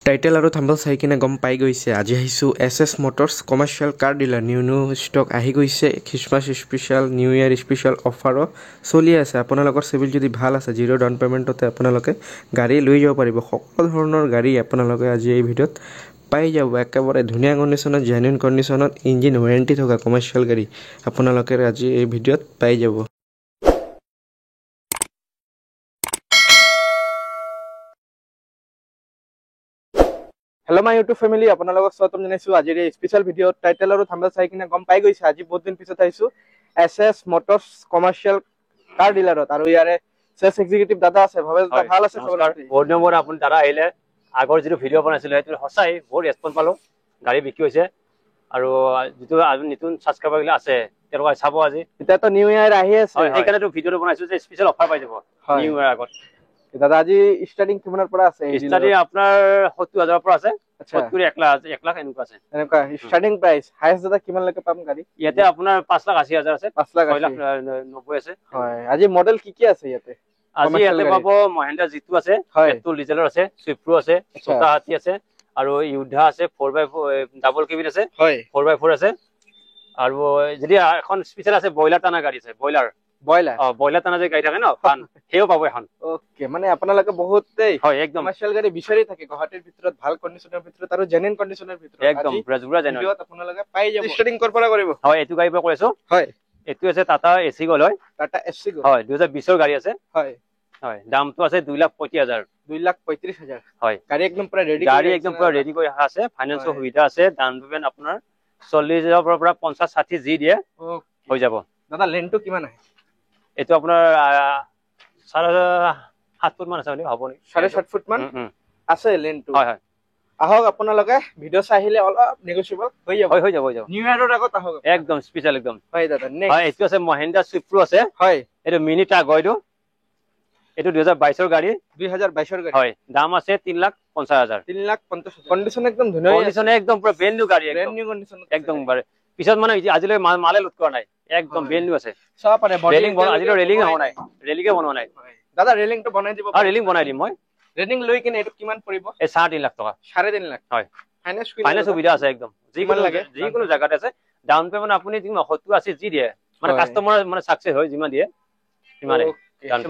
title আৰু thumbnail চাই কিনে গম পাই গৈছে আজি আহিছোঁ S motors commercial car dealer new stock আহি গৈছে Christmas special new year special অফাৰো চলি আছে আপোনালোকৰ চিভিল যদি ভাল আছে জিৰ' ডাউন পে'মেণ্টতে আপোনালোকে গাড়ী লৈ যাব পাৰিব সকলো ধৰণৰ গাড়ী আপোনালোকে আজি এই ভিডিঅ'ত পাই যাব একেবাৰে ধুনীয়া কণ্ডিশ্যনত জেনুইন কণ্ডিশ্যনত ইঞ্জিন ৱাৰেণ্টি থকা কমাৰ্চিয়েল গাড়ী আপোনালোকে আজি এই ভিডিঅ'ত পাই যাব Hello my YouTube family আপোনালোকক স্বাগতম জনাইছো আজিৰ এই স্পেশাল ভিডিঅ' টাইটেল আৰু থাম্বনেল চাই কিনে গম পাই গৈছে আজি বহুত দিন পিছত আহিছো এছ মটৰ্ছ কমাৰ্চিয়েল কাৰ ডিলাৰত আৰু ইয়াৰে সেলছ এক্সিকিউটিভ দাদা আছে ভৱেশ দা ভাল আছে খবৰ বহুত নম্বৰ আপুনি দাদা আহিলে আগৰ যিটো ভিডিঅ' বনাইছিল সেইটো সঁচাই বহুত ৰেছপন্স পালো গাড়ী বিক্ৰী হৈছে আৰু যিটো নতুন সাবস্ক্ৰাইবাৰ গিলা আছে তেওঁলোকে চাব আজি এতিয়া তো নিউ ইয়াৰ আহি আছে সেইকাৰণে তো ভিডিঅ'টো বনাইছো যে স্পেশাল অফাৰ পাই যাব নিউ ইয়াৰ আগত দাদা আজি ষ্টাৰ্টিং কিমানৰ পৰা আছে ষ্টাৰ্টিং আপোনাৰ 70000 পৰা আছে 70 1 লাখ এনেকুৱা আছে এনেকুৱা ষ্টাৰ্টিং প্ৰাইস হাইয়েস্ট দাদা কিমান লৈকে পাম গাড়ী ইয়াতে আপোনাৰ 5,80,000 আছে 5,90,000 আছে হয় আজি মডেল কি আছে ইয়াতে আজি ইয়াতে পাব মহেন্দ্ৰা জিতু আছে পেট্ৰল ডিজেলৰ আছে সুইফ্ট প্ৰো আছে ছটা হাতী আছে আৰু ইউধা আছে 4x4 ডাবল কেবিন আছে 4x4 আছে আৰু যদি এখন স্পেশাল আছে বয়লাৰ টানা গাড়ী আছে বয়লাৰ টানা যে গাড়ী থাকে ন ফান হেও পাব এখন ওকে মানে আপোনালোকে বহুতেই হয় একদম কমাৰ্চিয়েল গাড়ী বিচাৰি থাকে গুৱাহাটীৰ ভিতৰত ভাল কণ্ডিচনৰ ভিতৰত আৰু জেনুইন কণ্ডিচনৰ ভিতৰত একদম ব্ৰাজুৰা জেনুইন আপোনালোকে পাই যাব ষ্টাৰ্টিং কৰ পৰা কৰিব হয় এটো গাড়ী পৰা কৰিছো হয় এটো আছে টাটা এসি গল হয় টাটা এসি গল হয় 2020 ৰ গাড়ী আছে হয় হয় দামটো আছে 2,35,000 2,35,000 হয় গাড়ী একদম পুৰা ৰেডি কৰি আছে ফাইনান্সৰ সুবিধা আছে ডাউন পেমেন্ট আপোনাৰ 40,000 পৰা 50-60 জি দিয়ে হৈ যাব দাদা লেনটো কিমান আহে এটো আপোনাৰ 7.5 ফুট মান আছে হ'ব নি 7.5 ফুট মান আছে লেনটো হয় হয় আহক আপোনালোকে ভিডিঅ' চাই আহিলে অলপ নেগোচিয়েবল হৈ যাব নিউ ইয়াৰৰ আগত আহক একদম স্পেশাল একদম হয় দাদা নেক্সট হয় এটো আছে মহেন্দ্ৰা সুইফ্ট প্ৰো আছে হয় এটো মিনি ট্ৰাক হয় এটো 2022 ৰ গাড়ী 2022 ৰ গাড়ী হয় দাম আছে 3,50,000 3,50,000 কণ্ডিচন একদম ধুনীয়া কণ্ডিচন একদম পুৰা ব্ৰেন্ড নিউ গাড়ী ব্ৰেন্ড নিউ কণ্ডিচন একদম bare পিছত মানে আজিলৈ মালে লুট কৰা নাই একদম ব্ৰেন্ড নিউ আছে সব পাৰে ৰেলিং আজিলৈ ৰেলিং হোৱা নাই ৰেলিংকে বনোৱা নাই দাদা ৰেলিংটো বনাই দিব আৰু ৰেলিং বনাই দিম মই ৰেলিং লৈ কিনে এটো কিমান পৰিব এই 3.5 লাখ টকা 3.5 লাখ হয় ফাইনান্স সুবিধা আছে একদম যিকোনো জায়গাতে আছে ডাউন পেমেন্ট আপুনি 70-80 জি দিয়ে মানে কাস্টমাৰ মানে সাকসেস হয় যিমান দিয়ে সিমানে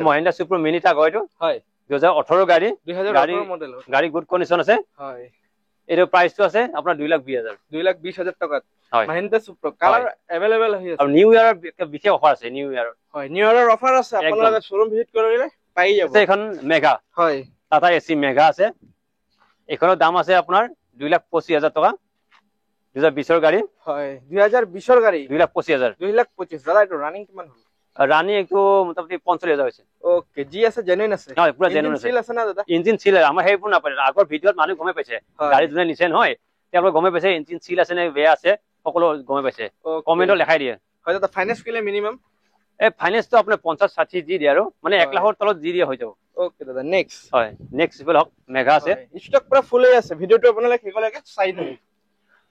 Mahindra Swift pro mini truck হয়টো হয় 2018 গাড়ী 2018 মডেল গাড়ী গুড কন্ডিশন আছে হয় এৰ প্ৰাইসটো আছে আপোনাৰ 2,20,000 2,20,000 টকাত Mahindra Swift pro colour available হৈ আছে আৰু নিউ ইয়াৰৰ বিশেষ অফাৰ আছে নিউ ইয়াৰৰ হয় নিউ ইয়াৰৰ অফাৰ আছে আপোনালোকে শোৰুম ভিজিট কৰিলে পাই যাব এখন মেগা হয় টাটা এসি মেগা আছে এখনৰ দাম আছে আপোনাৰ 2,25,000 টকা 2020 ৰ গাড়ী হয় 2020 ৰ গাড়ী 2,25,000 দাদা এটো ৰানিং কিমান হ'ল রানি একটু মোটামুটি 45,000 হইছে ওকে জি আছে জেনুইন আছে হয় পুরা জেনুইন আছে সিল আছে না দাদা ইঞ্জিন সিল আমাৰ হেইপুৰ না পাৰে আগৰ ভিডিওত মানুহ গমে পাইছে গাড়ী জনে নিছে নহয় তেওঁলোক গমে পাইছে ইঞ্জিন সিল আছে নে বেয়া আছে সকলো গমে পাইছে কমেন্টত লেখাই দিয়ে হয় দাদা ফাইনান্স কিলে মিনিমাম ফাইনান্স তো আপোনাৰ 50-60 জি দিয়ে আৰু মানে 1 লাখৰ তলত জি দিয়ে হৈ যাব ওকে দাদা নেক্সট হয় নেক্সট বিল হক মেগা আছে স্টক পুৰা ফুল হৈ আছে ভিডিওটো আপোনালোকে হেকলৈকে চাই থাকক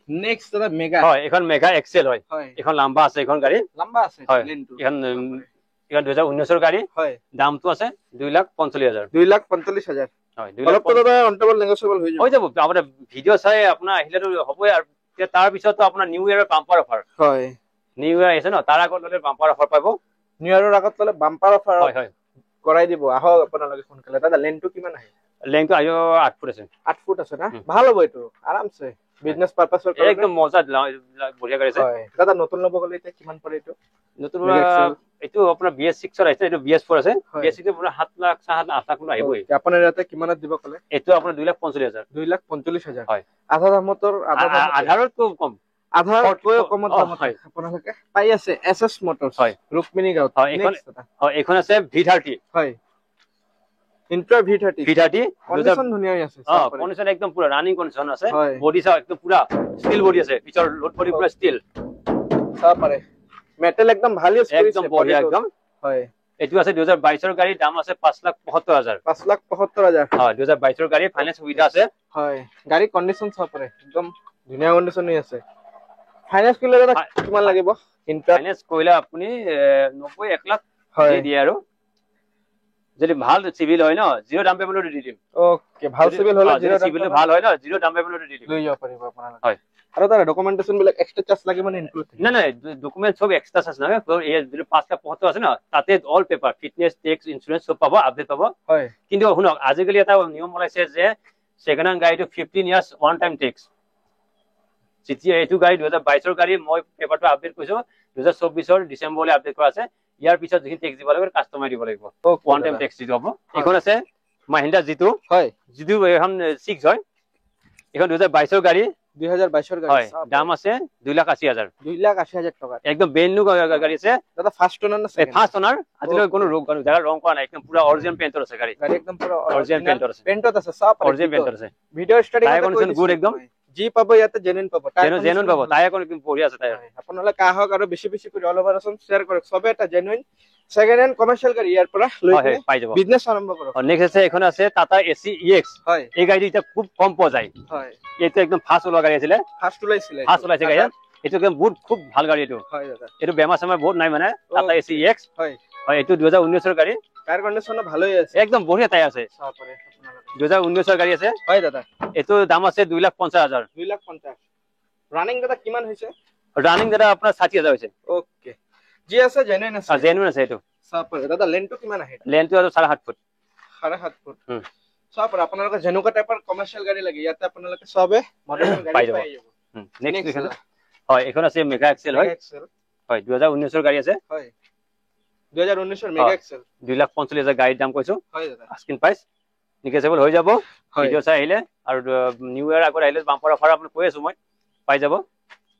নেক্সট দাদা মেগা হয় এখন মেগা এক্সেল হয় এখন লম্বা আছে এখন গাড়ী লম্বা আছে লেনটো এখন 2019 ৰ গাড়ী হয় দামটো আছে 2,45,000 2,45,000 হয় অলপ তো দাদা অনটেবল নেগোচিয়েবল হৈ যাব আপোনাৰ ভিডিও চাই আপোনাৰ আহিলেতো হ'বই আৰু তাৰ পিছতো আপোনাৰ নিউ ইয়াৰৰ বাম্পাৰ অফাৰ হয় নিউ ইয়াৰ আছে ন তাৰ আগত ললে বাম্পাৰ অফাৰ পাব নিউ ইয়াৰৰ আগত ললে বাম্পাৰ অফাৰ হয় হয় কৰাই দিব আহক আপোনালোকে সোনকালে দাদা লেনটো কিমান আহে লেনটো আয়ো 8 ফুট আছে 8 ফুট আছে না ভাল হ'ব এটো আৰামছে বিজনেস পাৰপাসৰ কাৰণে একদম মজা বঢ়িয়া গাড়ী আছে হয় দাদা নতুন লব গলে এতিয়া কিমান পৰে এটো নতুন এটো আপোনাৰ BS6 ৰ আছে এটো BS4 আছে BS6 ৰ পুৰা 7 লাখ 8 লাখ আহিবই আপোনাৰ ইয়াতে কিমানত দিব কলে এটো আপোনাৰ 2,45,000 2,45,000 হয় আধা দামতৰ আধাৰতকৈ কম আধাৰতকৈ কমত দামত আপোনালোকে পাই আছে এছএছ মটৰ্ছ হয় ৰুকমিনি গাঁৱত হয় এখন আছে V30 হয় ইন্ট্ৰা V30 কন্ডিশন ধুনীয়া আছে কন্ডিশন একদম পুৰা ৰানিং কন্ডিশন আছে বডি সব একদম পুৰা ষ্টিল বডি আছে পিছৰ লোড বডি পুৰা ষ্টিল সব পাৰে মেটেল একদম ভাল ইউজ কৰিছে একদম বঢ়িয়া একদম হয় এটো আছে 2022 ৰ গাড়ী দাম আছে 5,75,000 5,75,000 হয় 2022 ৰ গাড়ী ফাইনান্স সুবিধা আছে হয় গাড়ী কন্ডিশন সব পাৰে একদম ধুনীয়া কন্ডিশন আছে ফাইনান্স কৰিলে দাদা কিমান লাগিব ফাইনান্স কৰিলে আপুনি 90 1 লাখ দিয়ে আৰু যদি ভাল সিভিল হয় ন জিৰ' ডাউন পেমেণ্টত দি দিম ওকে ভাল সিভিল হলে যদি সিভিলটো ভাল হয় ন জিৰ' ডাউন পেমেণ্টত দি দিম লৈ যাব পাৰিব আপোনালোকে হয় আৰু তাৰ ডকুমেন্টেশন বিলাক এক্সট্ৰা চাৰ্জ লাগিব নে ইনক্লুড নাই নাই ডকুমেন্ট সব এক্সট্ৰা আছে নহয় এই যদি 575 আছে ন তাতে all paper fitness tax insurance সব পাব আপডেট পাব হয় কিন্তু শুনক আজিকালি এটা নিয়ম ওলাইছে যে সেকেন্ড হ্যান্ড গাড়ীটো 15 ইয়ার্স ওয়ান টাইম টেক্স যেতিয়া এইটো গাড়ী 2022 ৰ গাড়ী মই পেপাৰটো আপডেট কৰিছো 2024 ৰ ডিসেম্বৰলৈ আপডেট কৰা আছে ইয়াৰ পিছত যিখিনি টেক্স দিব লাগিব কাস্টমাৰ দিব লাগিব ওয়ান টাইম টেক্স দিব এখন আছে মহিন্দ্ৰা জিতু হয় জিতু এখন 6 হয় এখন 2022 ৰ গাড়ী 2022 ৰ গাড়ী হয় দাম আছে 2,80,000 2,80,000 টাকা একদম ব্র্যান্ড নিউ গাড়ী আছে দাদা ফার্স্ট ওনার না সেকেন্ড ফার্স্ট ওনার আজিলৈ কোনো জায়গা রং করা নাই একদম পুরো অরিজিনাল পেইন্টৰ আছে গাড়ী গাড়ী একদম পুৰো অৰিজিনাল পেইন্টৰ আছে পেইন্টত আছে সব অৰিজিনাল পেইন্টৰ আছে video starting tyre condition good একদম জি পাবো ইয়াতে জেনুইন পাবো জেনুইন পাব টায়াৰ কন্ডিশন বঢ়িয়া আছে টায়াৰ আপোনালোকে আহক আৰু বেছি বেছি কৰি অল ওভাৰ শ্বেয়াৰ কৰক সবে এটা জেনুইন সেকেন্ড হ্যান্ড কমাৰ্শিয়াল গাড়ী ইয়াৰ পৰা লৈ হয় পাই যাব বিজনেস আৰম্ভ কৰক নেক্সট আছে এখন আছে টাটা এসি ইএক্স হয় এই গাড়ী এটা খুব কম পোৱা যায় হয় এইটো একদম ফাস্ট ওলোৱা গাড়ী আছিলে ফার্স্ট ওলাইছিলে ফাস্ট ওলাইছে গাড়ী এইটো একদম বহুত খুব ভাল গাড়ী এইটো হয় দাদা এইটো বেমাৰ চেমাৰ বহুত নাই মানে টাটা এসি ইএক্স হয় হয় এইটো 2019 ৰ গাড়ী টায়াৰ কন্ডিশন ভালোই আছে একদম বঢ়িয়া টায়াৰ আছে চাপৰে আপোনালোকে 2019 ৰ গাড়ী আছে হয় দাদা এইটো দাম আছে 2,50,000 2,50,000 রানিং দাদা কিমান হৈছে রানিং দাদা আপোনাৰ 60,000 হৈছে ওকে জি আছে জেনুইন আছে জেনুইন আছে এইটো চাপৰে দাদা লেনটো কিমান আহে লেন্থটো আৰু 7.5 ফুট 7.5 ফুট চাপৰে আপোনালোকে যেনেকুৱা টাইপৰ কমাৰ্শিয়াল গাড়ী লাগে ইয়াতে আপোনালোকে সবে মডেল গাড়ী পাই যাব নেক্সট এখন হয় এখন আছে মেগা এক্সেল হয় হয় 2019 ৰ গাড়ী আছে হয় 2019 ৰ মেগা এক্সেল 2,45,000 গাড়ীৰ দাম কৈছো হয় দাদা আস্কিং প্ৰাইস নিগেজেবল হৈ যাব ভিডিও চাই আহিলে আৰু নিউ ইয়াৰ আগত আহিলে বাম্পাৰ অফাৰ আপুনি কৈ আছো মই পাই যাব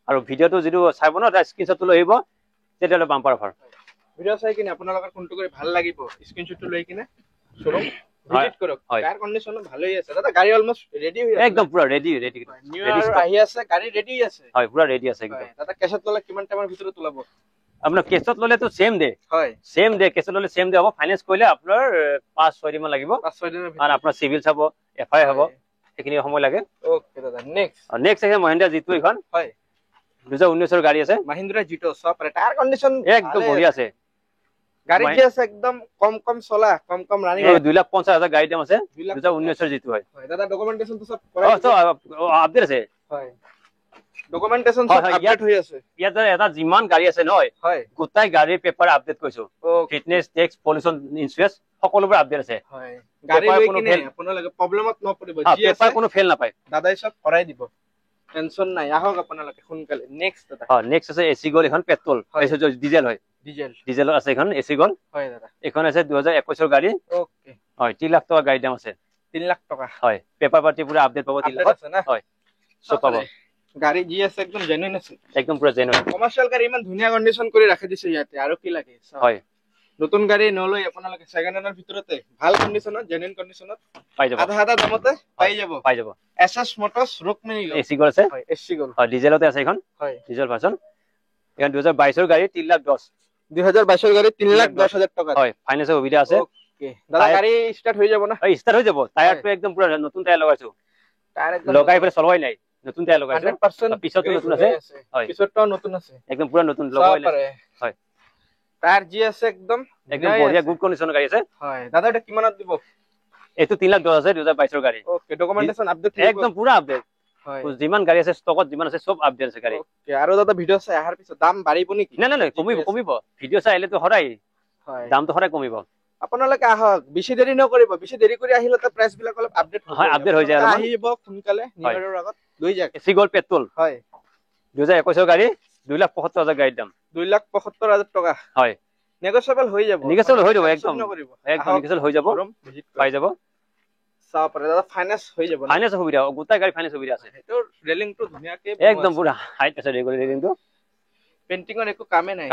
আৰু ভিডিওটো যিটো চাইব ন তাৰ স্ক্ৰিনশ্বটটো লৈ আহিব তেতিয়ালে বাম্পাৰ অফাৰ ভিডিও চাই কিনে আপোনালোকৰ কোনটো কৰি ভাল লাগিব স্ক্ৰিনশ্বটটো লৈ কিনে শোৰুম ভিজিট কৰক টায়াৰ কন্ডিশন ভালোই আছে দাদা গাড়ী অলমোস্ট ৰেডি হৈ আছে একদম পুৰা ৰেডি নিউ ইয়াৰ আহি আছে গাড়ী ৰেডি আছে হয় পুৰা ৰেডি আছে একদম দাদা কেছত ললে কিমান টাইমৰ ভিতৰত ওলাব আপোনাৰ কেছত ললে তো সেম ডে হয় সেম ডে কেছত ললে সেম ডে হ'ব ফাইনান্স কৰিলে আপোনাৰ 5-6 দিন মান লাগিব 5-6 দিনৰ ভিতৰত আৰু আপোনাৰ সিভিল চাব এফআই হ'ব সেইখিনি সময় লাগে ওকে দাদা নেক্সট আছে মহিন্দ্ৰা জিতু এখন হয় 2019 ৰ গাড়ী আছে মহিন্দ্ৰা জিটো সব টায়াৰ কন্ডিশন একদম বঢ়িয়া আছে গাড়ী যে আছে একদম কম চলা কম ৰানিং 2,50,000 গাড়ী দাম আছে 2019 ৰ জিতু হয় দাদা ডকুমেন্টেশন তো সব আপডেট আছে হয় ডকুমেন্টেশন সব আপডেট হৈ আছে ইয়াত এটা যিমান গাড়ী আছে নহয় হয় গোটাই গাড়ীৰ পেপাৰ আপডেট কৰিছো ফিটনেস টেক্স পলিউশন ইন্স্যুৰেন্স সকলোবোৰ আপডেট আছে হয় গাড়ী লৈ কিনে আপোনালোকে প্ৰবলেমত নপৰিব জি পেপাৰ কোনো ফেল নাপায় দাদাই সব কৰাই দিব টেনশন নাই আহক আপোনালোকে সোনকালে নেক্সট দাদা নেক্সট আছে এসি গল এখন পেট্ৰল ডিজেল হয় ডিজেলৰ আছে এখন এসি গল হয় দাদা এখন আছে 2021 ৰ গাড়ী ওকে হয় 3 লাখ টকা গাড়ী দাম আছে 3 লাখ টকা হয় পেপাৰ পাৰ্টি পুৰা আপডেট পাব 3 লাখ আছে না হয় সব পাব গাড়ী জি আছে একদম জেনুইন আছে একদম পুৰা জেনুইন কমাৰ্শিয়াল গাড়ী ইমান ধুনীয়া কন্ডিশন কৰি ৰাখি দিছে ইয়াতে আৰু কি লাগে হয় নতুন গাড়ী নলৈ আপোনালোকে সেকেন্ড হ্যান্ডৰ ভিতৰতে ভাল কন্ডিশনত জেনুইন কন্ডিশনত পাই যাব আধা দামতে পাই যাব এসএস মোটরস রুকমিনি এসি গল আছে হয় এসি গল হয় ডিজেলতে আছে এখন হয় ডিজেল ভার্সন এখন 2022 ৰ গাড়ী 3,10,000 2022 ৰ গাড়ী 3,10,000 টাকা হয় ফাইনান্সৰ সুবিধা আছে ওকে দাদা গাড়ী স্টাৰ্ট হৈ যাব না হয় স্টাৰ্ট হৈ যাব টায়াৰটো একদম পুৰা নতুন টায়াৰ লগাইছো টায়াৰ একদম লগাই পেলাই চলৱাই নাই নতুন টায়াৰ লগাইছো 100% পিছতো নতুন আছে হয় পিছতো নতুন আছে একদম পুৰা নতুন লগাই নাই হয় টায়াৰ জি আছে একদম বঢ়িয়া গুড কন্ডিশনৰ গাড়ী আছে হয় দাদা এটা কিমানত দিব এইটো 3,10,000 2022 ৰ গাড়ী ওকে ডকুমেন্টেশন আপডেট একদম পুৰা আপডেট হয় যিমান গাড়ী আছে ষ্টকত যিমান আছে সব আপডেট আছে গাড়ী ওকে আৰু দাদা ভিডিও চাই আহাৰ পিছত দাম বাঢ়িব নেকি নাই কমিব ভিডিও চাই আহিলে তো সদায় হয় দামটো সদায় কমিব আপোনালোকে আহক বেছি দেৰি নকৰিব বেছি দেৰি কৰি আহিলে তো প্ৰাইস বিলাক অলপ আপডেট হয় আপডেট হৈ যায় আহিব সোনকালে নিয়ৰৰ আগত লৈ যাক এসি গল পেট্ৰল হয় 2021 ৰ গাড়ী 2,75,000 গাড়ীৰ দাম 2,75,000 টাকা হয় নেগোশিয়েবল হৈ যাব একদম একদম নেগোশিয়েবল হৈ যাব পাই যাব চাও পাৰে দাদা ফাইনান্স হৈ যাব ফাইনান্স সুবিধা গোটাই গাড়ী ফাইনান্স সুবিধা আছে এটো ৰেলিংটো ধুনিয়াকে একদম পুৰা হাইট আছে ৰেলিংটো পেইন্টিংৰ একো কামে নাই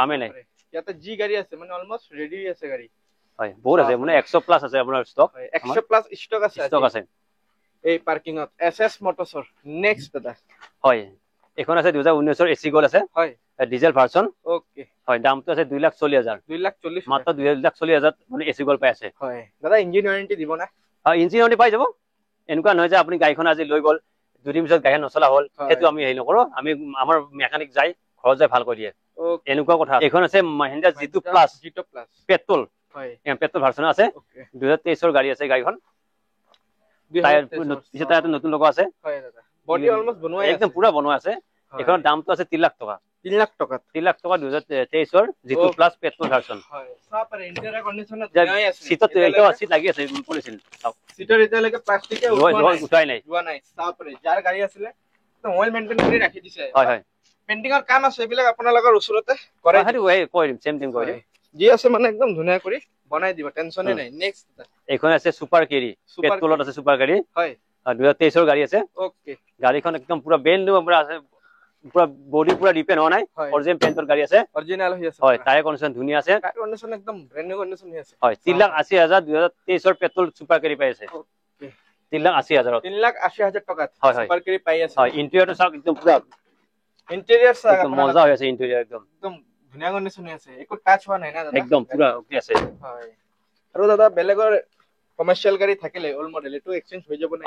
ইয়াতে জি গাড়ী আছে মানে অলমোস্ট ৰেডি আছে গাড়ী হয় বহুত আছে মানে 100 প্লাস আছে আপোনাৰ ষ্টক 100 প্লাস ষ্টক আছে এই পাৰ্কিংত এসএস মোটৰছৰ নেক্সট দাদা হয় এখন আছে 2019 ৰ এসি গল আছে হয় ডিজেল ভাৰ্সন ওকে হয় দামটো আছে 2,40,000 2,40,000 মাত্ৰ 2,40,000 মানে এসি গল পাই আছে হয় দাদা ইঞ্জিন ওয়াৰেন্টি দিব না হয় ইঞ্জিন ওয়াৰেন্টি পাই যাব এনেকুৱা নহয় যে আপুনি গাড়ীখন আজি লৈ গল দুদিন পিছত গাড়ী নচলা হল সেইটো আমি হেৰি নকৰো আমি আমাৰ মেকানিক যাই ঘৰত যাই ভাল কৰি দিয়ে এনেকুৱা কথা এখন আছে মহিন্দ্ৰা জিতু প্লাস পেট্ৰল হয় পেট্ৰল ভাৰ্চন আছে 2023 গাড়ী আছে গাড়ীখন টায়াৰ পিছে টায়াৰটো নতুন লগা আছে হয় দাদা বডি অলমোস্ট বনোৱা একদম পুৰা বনোৱা আছে এখনৰ দামটো আছে 3 লাখ টকা 3 লাখ টকা 2023 জিতু প্লাস পেট্ৰল ভাৰ্চন হয় সব আৰু ইন্টেৰিয়ৰ কন্ডিশনত ধুনীয়া আছে সিটত এইটো সিট লাগি আছে পলিছিল সিটৰ এতিয়ালৈকে প্লাষ্টিকে উঠাই নাই সব যাৰ গাড়ী আছিল তো অইল মেইনটেইন কৰি ৰাখি দিছে হয় হয় পেইন্টিংৰ কাম আছে এইবিলাক আপোনালোকৰ ওচৰতে কৰে হয় কৰিম সেম টিম কৰিম যি আছে মানে একদম ধুনীয়া কৰি বনাই দিব টেনচনে নাই নেক্সট এইখন আছে সুপাৰ কেৰি পেট্ৰলত আছে সুপাৰ কেৰি হয় 2023 গাড়ী আছে ওকে গাড়ীখন একদম পুৰা ব্ৰেন্ড নিউ পুৰা আছে পুৰা বডি পুৰা ৰিপেয়াৰ হোৱা নাই অৰিজিনাল পেইন্টৰ গাড়ী আছে অৰিজিনাল হৈ আছে হয় টায়াৰ কন্ডিশন ধুনীয়া আছে টায়াৰ কন্ডিশন একদম ব্ৰেন্ড নিউ কন্ডিশন হৈ আছে হয় 3,80,000 2023 পেট্ৰল সুপাৰ কেৰি পাই আছে ওকে 3,80,000 3,80,000 টকা সুপাৰ কেৰি পাই আছে হয় ইন্টেৰিয়ৰটো সব একদম পুৰা ইন্টেৰিয়ৰ সব মজা হৈ আছে ইন্টেৰিয়ৰ একদম ধুনীয়া কন্ডিশন হৈ আছে একো টাচ হোৱা নাই না দাদা একদম পুৰা ওকে আছে হয় আৰু দাদা বেলেগৰ কমাৰ্শিয়াল গাড়ী থাকিলে অল মডেল এটো এক্সচেঞ্জ হৈ যাব নাই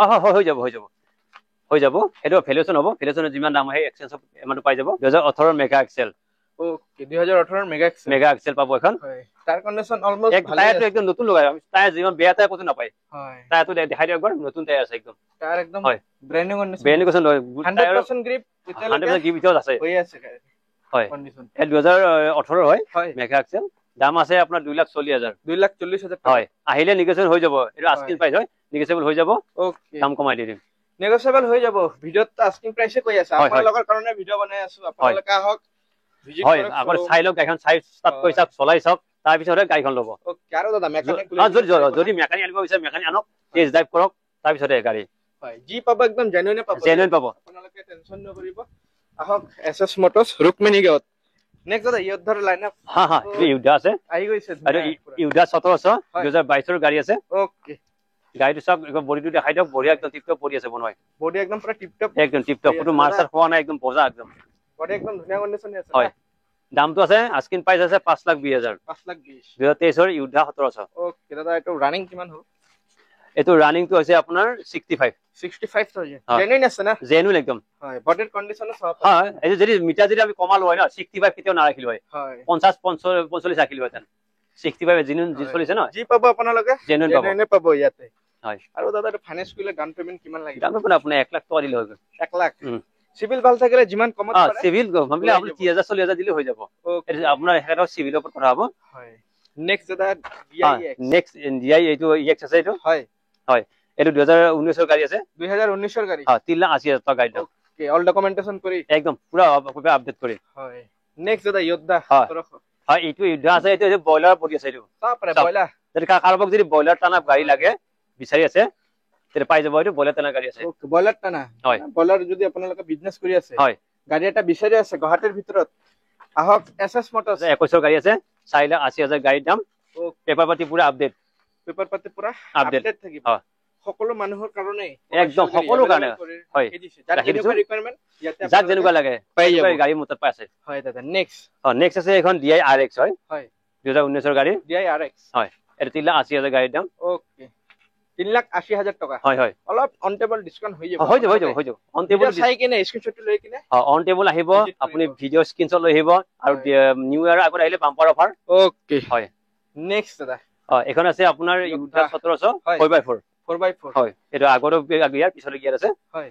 হৈ যাব এটো ভ্যালুয়েশন হ'ব ভ্যালুয়েশনৰ যিমান দাম হয় এক্সচেঞ্জ এমাউন্ট পাই যাব 2018 mega excel okay 2018 mega excel পাব এখন হয় টায়াৰ কন্ডিশন অলমোস্ট ভালে টায়াৰটো একদম নতুন লগাই টায়াৰ যিমান বেয়া টায়াৰ কত নাপায় হয় টায়াৰটো দেখাই দিয়ক একবাৰ নতুন টায়াৰ আছে একদম টায়াৰ একদম হয় brand new condition 100% grip 100% grip ভিতৰত আছে হৈ আছে হয় কন্ডিশন 2018 হয় মেগা এক্সেল দাম আছে আপোনাৰ 2,40,000 2,40,000 হয় আহিলে নিগেশন হৈ যাব এটো আস্কিং প্রাইস হয় নিগেশনেবল হৈ যাব ওকে দাম কমাই দিম নেগোশিয়েবল হৈ যাব ভিডিওত আস্কিং প্রাইসে কৈ আছে আপোনালোকৰ কাৰণে ভিডিও বনাই আছো আপোনালোকে আহক ভিজিট হয় আগৰ চাই লওক গাড়ীখন চাই স্টাৰ্ট কৰি চাওক চলাই চাওক তাৰ পিছতে গাড়ীখন ল'ব ওকে আৰু দাদা মেকানিক যদি মেকানিক আনিব বিচাৰে মেকানিক আনক টেস্ট ড্ৰাইভ কৰক তাৰ পিছতে গাড়ী হয় জি পাব একদম জেনুইন পাব আপোনালোকে টেনশন নকৰিব আহক এসএস মোটৰস ৰুকমিনী গাঁৱত নেক্সট দাদা ইয়োধাৰ লাইনআপ হা ইয়োধা আছে আহি গৈছে আৰু ইয়োধা 1700 2022 গাড়ী আছে ওকে গাড়ীটো সব বডিটো দেখাই দিয়ক বঢ়িয়া একদম টিপটপ বডি আছে বনোৱা বডি একদম পুৰা টিপটপ পুৰো মাৰ্চাৰ খোৱা নাই একদম বজা একদম বডি একদম ধুনীয়া কন্ডিশনে আছে হয় দামটো আছে আস্কিং প্রাইস আছে 5,20,000 5,20,000 2023 ইয়োধা 1700 ওকে দাদা এটো রানিং কিমান হ'ল এটো রানিংটো আছে আপোনাৰ 65,000 জেনুইন আছে না জেনুইন একদম হয় বডিৰ কন্ডিশন সব হয় এই যদি মিটাৰ যদি আমি কমাল হয় না 65 কেতিয়াও নাৰাখিলো হয় 50 45 ৰাখিলো হয় 65 জেনুইন জি চলিছে না জি পাব আপোনালোকে জেনুইন পাব ইয়াতে হয় আৰু দাদা এটা ফাইনান্স কৰিলে ডাউন পেমেন্ট কিমান লাগিব ডাউন পেমেন্ট আপোনাৰ 1 লাখ টকা দিলে হৈ গ'ল 1 লাখ সিভিল ভাল থাকিলে যিমান কমত পাৰে সিভিল ভাবিলে আপুনি 30,000 40,000 দিলে হৈ যাব এটা আপোনাৰ হেড সিভিলৰ ওপৰত কথা হ'ব হয় নেক্সট দাদা ডিআইএক্স নেক্সট ডিআই এইটো ইএক্স আছে এইটো হয় হয় এইটো 2019 গাড়ী আছে 2019 গাড়ী 3,80,000 টকা গাড়ী ওকে অল ডকুমেন্টেশন কৰি একদম পুৰা আপডেট কৰি হয় নেক্সট দাদা ইয়োধা হয় এইটো ইয়োধা আছে এইটো বয়লাৰ পৰি আছে এইটো তাপৰে বয়লাৰ যদি কাৰোবাক যদি বয়লাৰ টানা গাড়ী লাগে বিচাৰি আছে তেৰে পাই যাব এইটো বয়লাৰ টানা গাড়ী আছে ওকে বয়লাৰ টানা হয় বয়লাৰ যদি আপোনালোকে বিজনেস কৰি আছে হয় গাড়ী এটা বিচাৰি আছে গুৱাহাটীৰ ভিতৰত আহক এসএস মোটৰস 21 গাড়ী আছে 4,80,000 গাড়ীৰ দাম পেপাৰ পাতি পুৰা আপডেট পেপাৰ পাতি পুৰা আপডেট থাকিব সকলো মানুহৰ কাৰণে একদম সকলো কাৰণে হয় যাৰ যেনেকুৱা ৰিকোয়াৰমেন্ট ইয়াতে যাক যেনেকুৱা লাগে পাই যাব গাড়ী মোটৰ পাই আছে হয় দাদা নেক্সট নেক্সট আছে এখন DI RX হয় হয় 2019 গাড়ী DI RX হয় এটা 3,80,000 গাড়ীৰ দাম ওকে 3,80,000 টকা হয় হয় অলপ অন টেবল ডিসকাউন্ট হৈ যাব অন টেবল চাই কিনে স্ক্ৰিনশ্বট লৈ কিনে অন টেবল আহিব আপুনি ভিডিও স্ক্ৰিনশ্বট লৈ আহিব আৰু নিউ ইয়াৰ আগত আহিলে বাম্পাৰ অফাৰ ওকে হয় নেক্সট দাদা এখন আছে আপোনাৰ ইয়োধা 1700 4x4 4x4 হয় এটা আগৰ গিয়াৰ পিছলৈ গিয়াৰ আছে হয়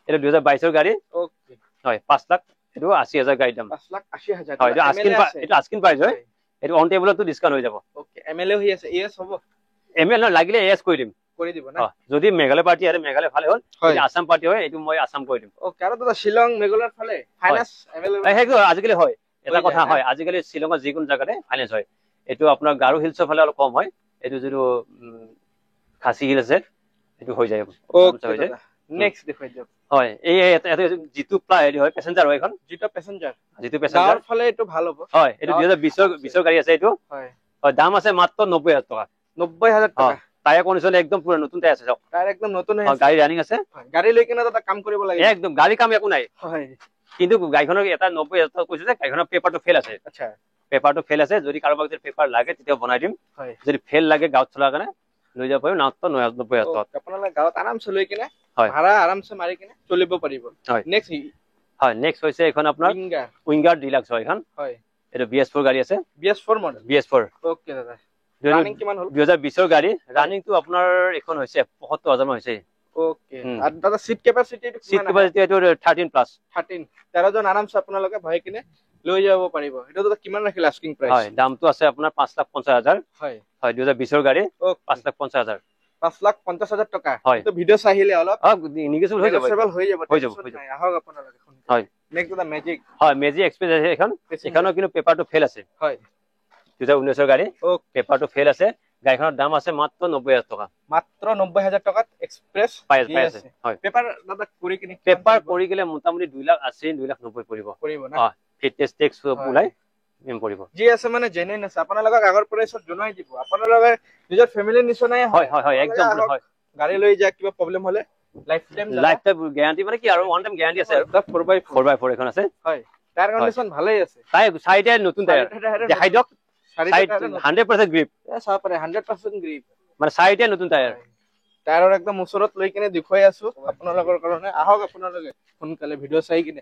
এটা 2022 গাড়ী ওকে হয় 5 লাখ এটো 80,000 গাড়ী দাম 5,80,000 হয় এটা আস্কিং প্রাইস হয় এটো অন টেবলটো ডিসকাউন্ট হৈ যাব ওকে এমএলএ হৈ আছে এএস হ'ব এমএল লাগিলে এএস কৰি দিম কৰি দিব না যদি মেঘালয় পাৰ্টি আৰে মেঘালয় ফালে হ'ল যদি আসাম পাৰ্টি হয় এটো মই আসাম কৰি দিম ওকে আৰু দাদা শিলং মেঘালয়ৰ ফালে ফাইনান্স এমএলএ হেগো আজিকালি হয় এটা কথা হয় আজিকালি শিলঙৰ যিকোন জায়গাতে ফাইনান্স হয় এটো আপোনাৰ গাৰো হিলছৰ ফালে অলপ কম হয় এটো যদি খাসি হিল আছে এটো হৈ যায় ওকে নেক্সট দেখাই দিয়ক হয় এই এটা জিতু প্লাই হয় প্যাসেঞ্জাৰ হয় এখন জিতু প্যাসেঞ্জাৰ গাঁৱৰ ফালে এটো ভাল হ'ব হয় এটো 2020 গাড়ী আছে এটো হয় হয় দাম আছে মাত্ৰ 90,000 টকা 90,000 টকা টায়াৰ কন্ডিশন একদম পুৰা নতুন টায়াৰ আছে টায়াৰ একদম নতুন আছে গাড়ী ৰানিং আছে গাড়ী লৈ কিনে দাদা কাম কৰিব লাগে একদম গাড়ী কাম একো নাই হয় কিন্তু গাড়ীখনৰ এটা 90,000 টকা কৈছে যে গাড়ীখনৰ পেপাৰটো ফেল আছে আচ্ছা পেপাৰটো ফেল আছে যদি কাৰোবাক যদি পেপাৰ লাগে তেতিয়া বনাই দিম হয় যদি ফেল লাগে গাঁৱত চলাৰ কাৰণে লৈ যাব পাৰিম নাতো 90,000 টকা আপোনালোকে গাঁৱত আৰামছে লৈ কিনে ভাড়া আৰামছে মাৰি কিনে চলিব পাৰিব নেক্সট হয় নেক্সট হৈছে এখন আপোনাৰ উইঙ্গাৰ ডিলাক্স হয় এখন হয় এটা BS4 গাড়ী আছে BS4 মডেল BS4 ওকে দাদা রানিং কিমান হল 2020 গাড়ী ৰানিংটো আপোনাৰ এখন হৈছে 75000 মান হৈছে ওকে আৰু দাদা সিট ক্যাপাসিটি এইটো 13 প্লাস 13 জন আৰামছে আপোনালোকে ভয় কিনে লৈ যাব পাৰিব এটা দাদা কিমান ৰাখিল আস্কিং প্ৰাইস হয় দামটো আছে আপোনাৰ 550000 হয় হয় 2020 গাড়ী 550000 5,50,000 টকা তো ভিডিও চাইলে অলপ নিগেটিভ হৈ যাব আহক আপোনালোকে হয় নেক্সট দাদা ম্যাজিক হয় ম্যাজিক এক্সপ্ৰেছ এখনৰ কিন্তু পেপাৰটো ফেল আছে হয় 2019 গাড়ী পেপাৰটো ফেল আছে গাড়ীখনৰ দাম আছে মাত্ৰ 90000 টকা মাত্ৰ 90000 টকাত এক্সপ্ৰেছ পাই আছে হয় পেপাৰ দাদা কৰি কিনে পেপাৰ কৰি গলে মোটামুটি 2,80 2,90 পৰিব না ফিটনেস টেক্স ওলাই এম পৰিব জি আছে মানে জেনুইন আছে আপোনালোকক আগৰ পৰাই সব জনাই দিব আপোনালোকে নিজৰ ফ্যামিলিৰ নিছনাই হয় একদম হয় গাড়ী লৈ যা কিবা প্ৰবলেম হলে লাইফ টাইম গ্যাৰান্টি মানে কি আৰু ওয়ান টাইম গ্যাৰান্টি আছে আৰু 4x4 এখন আছে হয় টায়াৰ কন্ডিশন ভালেই আছে তাই সাইডে নতুন টায়াৰ দেখাই দিয়ক সাইড 100% গ্ৰিপ চাও পাৰে 100% গ্ৰিপ মানে সাইডে নতুন টায়াৰ টায়াৰৰ একদম ওচৰত লৈ কিনে দেখুৱাই আছো আপোনালোকৰ কাৰণে আহক আপোনালোকে সোনকালে ভিডিও চাই কিনে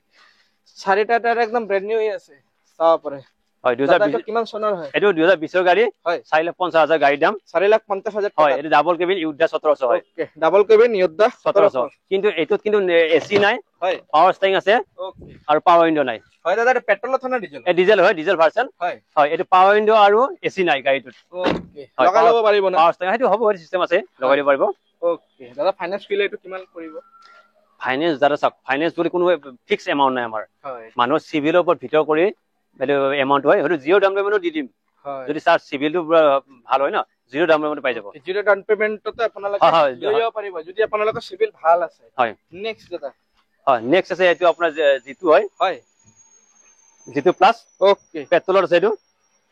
চাৰিটা টায়াৰ একদম ব্ৰ্যান্ড নিউ আছে চাও পাৰে হয় 2020 কিমান চনৰ হয় এটো 2020 গাড়ী হয় 4,50,000 গাড়ীৰ দাম 4,50,000 হয় এটো ডাবল কেবিন ইউডা 1700 হয় ওকে ডাবল কেবিন ইউডা 1700 কিন্তু এটোত কিন্তু এসি নাই হয় পাৱাৰ ষ্টাৰিং আছে ওকে আৰু পাৱাৰ উইন্ডো নাই হয় দাদা এটা পেট্ৰলত না ডিজেল ডিজেল হয় ডিজেল ভাৰ্সন হয় হয় এটো পাৱাৰ উইন্ডো আৰু এসি নাই গাড়ীটোত ওকে লগাই লব পাৰিব না পাৱাৰ ষ্টাৰিং হেতু হ'ব সিস্টেম আছে লগাই দিব পাৰিব ওকে দাদা ফাইনান্স কৰিলে এটো কিমান পৰিব ফাইনান্স দাদা সব ফাইনান্স বুলি কোনো ফিক্স এমাউন্ট নাই আমাৰ হয় মানুহ সিভিলৰ ওপৰত ভিতৰ কৰি এমাউন্ট হয় হয়তো জিৰ' ডাউন পেমেন্টও দি দিম যদি স্যাৰ সিভিলটো ভাল হয় না জিৰ' ডাউন পেমেন্ট পাই যাব জিৰ' ডাউন পেমেন্টতে আপোনালোকে লৈ যাব পাৰিব যদি আপোনালোকৰ সিভিল ভাল আছে হয় নেক্সট দাদা হয় নেক্সট আছে এটো আপোনাৰ জিতু হয় হয় জিতু প্লাস ওকে পেট্ৰলৰ আছে এটো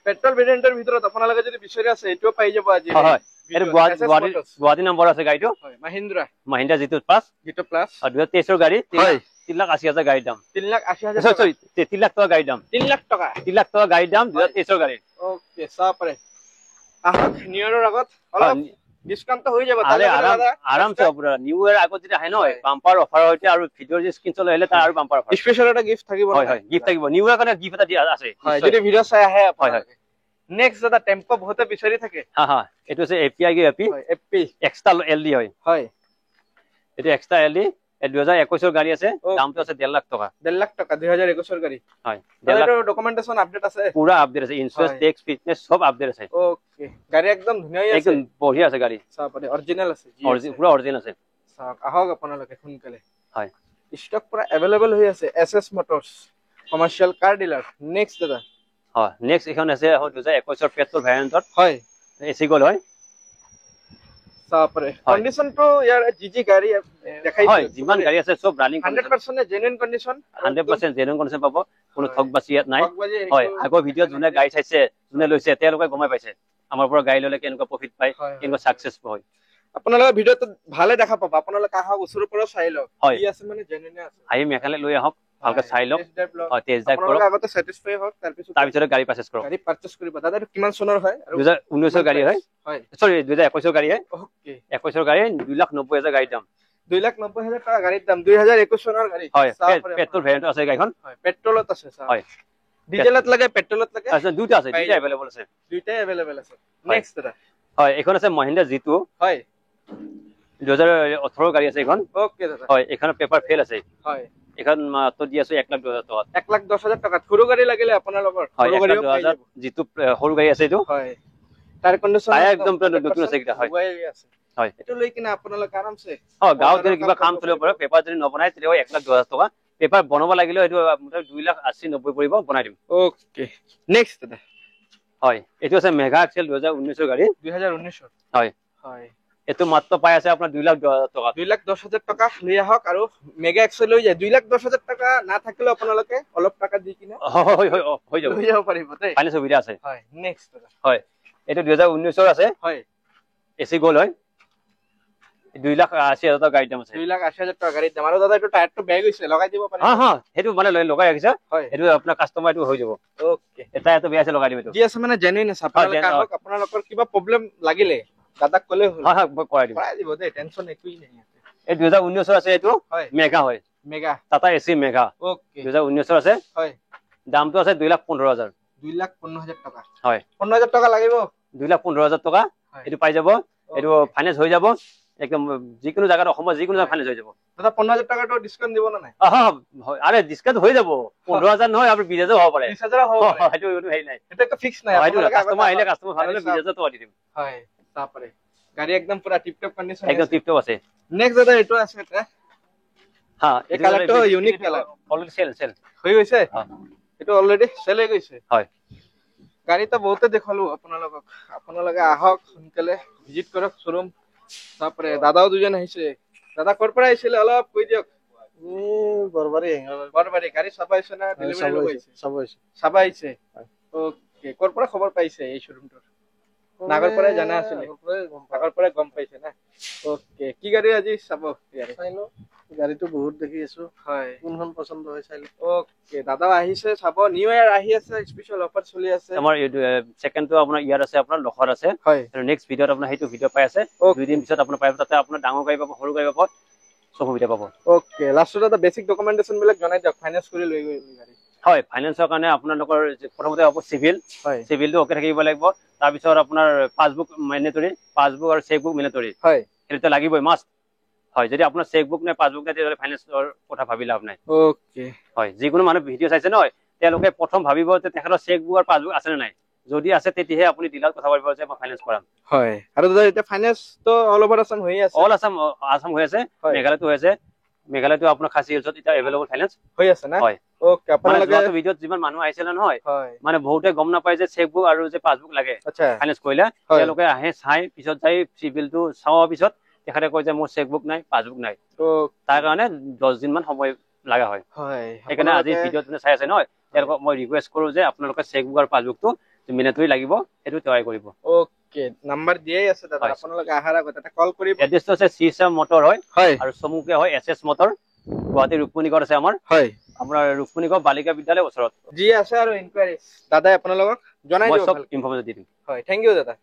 পেট্ৰল ভেৰিয়েন্টৰ ভিতৰত আপোনালোকে যদি বিচাৰি আছে এটো পাই যাব আজি হয় এটো গুৱাহাটী নম্বৰ আছে গাড়ীটো হয় মহিন্দ্ৰা জিতু প্লাস আৰু 2023 ৰ গাড়ী হয় 3,80,000 গাড়ীৰ দাম 3,80,000 সৰি 3 লাখ টকা গাড়ীৰ দাম 3 লাখ টকা 3 লাখ টকা গাড়ীৰ দাম 2023 ৰ গাড়ী ওকে চাও পাৰে আহক নিউ ইয়াৰৰ আগত অলপ ডিসকাউন্ট হৈ যাব তালে আৰামছে আপোনাৰ নিউ ইয়াৰ আগত যদি আহে নহয় বাম্পাৰ অফাৰ হৈছে আৰু ভিডিঅ'ৰ যে স্ক্ৰিনশ্বট লৈ আহিলে তাৰ আৰু বাম্পাৰ অফাৰ স্পেশাল এটা গিফট থাকিব হয় গিফট থাকিব নিউ ইয়াৰ কাৰণে গিফট এটা দিয়া আছে হয় যদি ভিডিঅ' চাই আহে হয় নেক্সট দাদা টেম্পো বহুতে বিচাৰি থাকে হা এটো আছে এপিআই এপি এক্সট্ৰা এলডি হয় এটো এক্সট্ৰা এলডি 2021 ৰ গাড়ী আছে দামটো আছে 1.5 লাখ টকা 1.5 লাখ টকা 2021 ৰ গাড়ী হয় দাদা ডকুমেন্টেশন আপডেট আছে পুৰা আপডেট আছে ইনস্যুরেন্স টেক্স ফিটনেস সব আপডেট আছে ওকে গাড়ী একদম ধুনীয়া আছে একদম বঢ়িয়া আছে গাড়ী চাও পাৰে অৰিজিনাল আছে পুৰা অৰিজিনাল আছে চাওক আহক আপোনালোকে সোনকালে হয় ষ্টক পুৰা अवेलेबल হৈ আছে এসএস মোটৰছ কমাৰ্শিয়াল কাৰ ডিলাৰ নেক্সট দাদা হয় নেক্সট এখন আছে 2021 ৰ পেট্ৰল ভেৰিয়েন্টত হয় এসি গল হয় সাপৰে কন্ডিশন তো ইয়াৰ জিজি গাড়ী দেখাইছে হয় যিমান গাড়ী আছে সব running 100% genuine condition 100% genuine condition পাব কোনো ঠকবাজি ইয়াত নাই হয় আগৰ ভিডিঅ যোনে গাড়ী চাইছে যোনে লৈছে তেওঁলোকে গমাই পাইছে আমাৰ পৰা গাড়ী ললে কেনেকুৱা প্ৰফিট পায় কেনেকুৱা সাকসেস হয় আপোনালোকে ভিডিঅ'ত ভালে দেখা পাব আপোনালোকে আহক ওচৰৰ পৰা চাই লওক কি আছে মানে জেনুইন আছে আহি মেকালে লৈ আহক ভালকে চাই লওক হয় টেষ্ট ড্ৰাইভ কৰক আগতে স্যাটিসফাই হওক তাৰপিছত গাড়ী পাৰচেজ কৰিব দাদা কিমান চনৰ হয় 2019 ৰ গাড়ী হয় সৰি 2021 ৰ গাড়ী হয় ওকে 21 ৰ গাড়ী 2,90,000 গাড়ীৰ দাম 2,90,000 টকা গাড়ীৰ দাম 2021 চনৰ গাড়ী হয় পেট্ৰল ভেৰিয়েন্ট আছে গাড়ীখন হয় পেট্ৰলত আছে হয় ডিজেলত লাগে পেট্ৰলত লাগে আছে দুটা আছে দুটা अवेलेबल আছে দুটাই अवेलेबल আছে নেক্সট দাদা হয় এখন আছে মহিন্দ্ৰা জিতু হয় 2018 গাড়ী আছে এখন ওকে দাদা হয় এখানে পেপার ফেল আছে হয় এখন তো দি আছে 1,10,000 টকা 1,10,000 টকা সৰু গাড়ী লাগিলে আপোনালোকৰ সৰু গাড়ীও পাই যাব জিতু সৰু গাড়ী আছে এটো হয় তাৰ কন্ডিশন একদম নতুন আছে এটা হয় হয় এটো লৈ কিনা আপোনালোক আৰামছে গাঁৱত যদি কিবা কাম চলিব পাৰে পেপাৰ যদি নবনাই তেতিয়া 1,10,000 টকা পেপাৰ বনাব লাগিলে এটো 2,80,90 পৰিব বনাই দিম ওকে নেক্সট দাদা হয় এটো আছে মেগা এক্সেল 2019 ৰ গাড়ী 2019 হয় হয় এটো মাত্ৰ পাই আছে আপোনাৰ 2,10,000 টকা 2,10,000 টকা লৈ আহক আৰু মেগা এক্সেল লৈ যায় 2,10,000 টকা না থাকিলে আপোনালোকে অলপ টকা দি কিনা হৈ যাব পাৰিব দেই ফাইনান্স সুবিধা আছে হয় নেক্সট দাদা হয় এটো 2019 ৰ আছে হয় এসি গল হয় 2,80,000 টকা গাড়ীৰ দাম আছে 2,80,000 টকা গাড়ীৰ দাম আৰু দাদা এটো টায়াৰটো বেগ হৈছে লগাই দিব পাৰে হা হেতু মানে লগাই ৰাখিছা এটো আপোনাৰ কাস্টমাৰ এটো হৈ যাব ওকে এটা এটো বেয়া আছে লগাই দিম এটো জি আছে মানে জেনুইন আছে আপোনালোকে আহক আপোনালোকৰ কিবা প্ৰবলেম লাগিলে দাদাক কলে হ'ল হা কৰাই দিব দে টেনচন একোই নাই এই 2019 ৰ আছে এটো মেগা হয় mega Tata AC mega okay 2019 ৰ আছে হয় দামটো আছে 2,15,000 2,15,000 টকা হয় 15,000 টকা লাগিব 2,15,000 টকা এইটো পাই যাব এইটো ফাইনেন্স হৈ যাব একদম যিকোনো জায়গাত অসমৰ যিকোনো জায়গা ফাইনেন্স হৈ যাব দাদা 15,000 টাকাটো ডিসকাউন্ট দিব না নাই আরে ডিসকাউন্ট হৈ যাব 15,000 নহয় আপুনি 20,000 হ'ব পাৰে 20,000 হ'ব পাৰে এইটো হেৰি নাই এটা একটা ফিক্স নাই এইটো কাস্টমাৰ আহিলে কাস্টমাৰ ভাল হ'লে 20,000 টকা দি দিম হয় তারপরে গাড়ি একদম পুরা টিপটপ কন্ডিশন একদম টিপটপ আছে নেক্সট দাদা এটো আছে এটা হ্যাঁ এই কালারটো ইউনিক কালার অলরেডি সেল হৈ গৈছে এটো অলরেডি সেল হৈ গৈছে হয় গাড়িটা বহুতে দেখালো আপোনালোকে আহক সোনকালে ভিজিট কৰক শোৰুম তাৰপৰে দাদাও দুজন আহিছে দাদা কোৰ পৰা আহিছিল অলপ কৈ দিয়ক বৰবাৰী গাড়ী চাবাইছে না ডেলিভাৰী লগাইছে চাবাইছে ওকে কোৰ পৰা খবৰ পাইছে এই শোৰুমটোৰ নাগৰ পৰাই জানা আছিল নাগৰ পৰাই গম পাইছে না ওকে কি গাড়ী আজি চাব চাইলো গাড়ীটো বহুত দেখি আছো হয় কোনখন পছন্দ হয় চাইলো ওকে দাদা আহিছে চাব নিউ ইয়াৰ আহি আছে স্পেশাল অফাৰ চলি আছে আমাৰ সেকেন্ডটো আপোনাৰ ইয়াৰ আছে আপোনাৰ লখৰ আছে হয় আৰু নেক্সট ভিডিওত আপোনাৰ হেতু ভিডিও পাই আছে দুই দিন পিছত আপোনাৰ পাই তাতে আপোনাৰ ডাঙৰ গাড়ী পাব সৰু গাড়ী পাব সব সুবিধা পাব ওকে লাষ্টত এটা বেসিক ডকুমেন্টেশন বিলাক জনাই দিয়ক ফাইনান্স কৰি লৈ গৈ গাড়ী হয় ফাইনান্সৰ কাৰণে আপোনালোকৰ প্ৰথমতে হ'ব সিভিলটো ওকে থাকিব লাগিব তাৰ পিছত আপোনাৰ পাসবুক মেন্ডেটৰি পাসবুক আৰু চেকবুক মেন্ডেটৰি হয় এটা লাগিবই মাস্ট হয় যদি আপোনাৰ চেকবুক নাই পাসবুক নাই তেতিয়াহ'লে ফাইনান্সৰ কথা ভাবি লাভ নাই ওকে হয় যিকোনো মানুহ ভিডিও চাইছে নহয় তেওঁলোকে প্ৰথম ভাবিব যে তেখেতৰ চেকবুক আৰু পাসবুক আছে নে নাই যদি আছে তেতিয়াহে আপুনি ডিলাৰত কথা পাতিব যে মই ফাইনান্স কৰাম হয় আৰু দাদা এটা ফাইনান্স তো অল ওভাৰ আসাম হৈ আছে অল আসাম হৈ আছে মেঘালয়তো হৈ আছে মেঘালয়তো আপোনাৰ খাচী হিলছত এটা এভেইলেবল ফাইনান্স হৈ আছে না হয় ওকে আপোনালোকে ভিডিওত যিমান মানুহ আহিছিল নহয় হয় মানে বহুতে গম নাপায় যে চেকবুক আৰু যে পাসবুক লাগে আচ্ছা ফাইনান্স কৰিলে তেওঁলোকে আহে চাই পিছত যাই চিভিলটো চাওৱাৰ পিছত তেখেতে কয় যে মোৰ চেকবুক নাই পাসবুক নাই তো তাৰ কাৰণে 10 দিন মান সময় লাগা হয় সেইকাৰণে আজি ভিডিওত চাই আছে নহয় তেওঁলোকক মই ৰিকুৱেষ্ট কৰো যে আপোনালোকে চেকবুক আৰু পাসবুকটো মিনিটৰি লাগিব সেইটো তৈয়াৰ কৰিব ওকে নাম্বাৰ দিয়াই আছে দাদা আপোনালোকে আহাৰ আগত এটা কল কৰিব এড্ৰেছটো আছে চিএছএম মটৰ হয় আৰু চমুকে হয় এছএছ মটৰ গুৱাহাটী ৰুক্মিণীগড় আছে আমাৰ আপোনাৰ ৰুক্মিণীগড় বালিকা বিদ্যালয়ৰ ওচৰত যি আছে আৰু ইনকুৱাৰী দাদাই আপোনালোকক জনাই দিব মই সব ইনফৰমেশ্যন দি দিম হয় থ্যাংক ইউ দাদা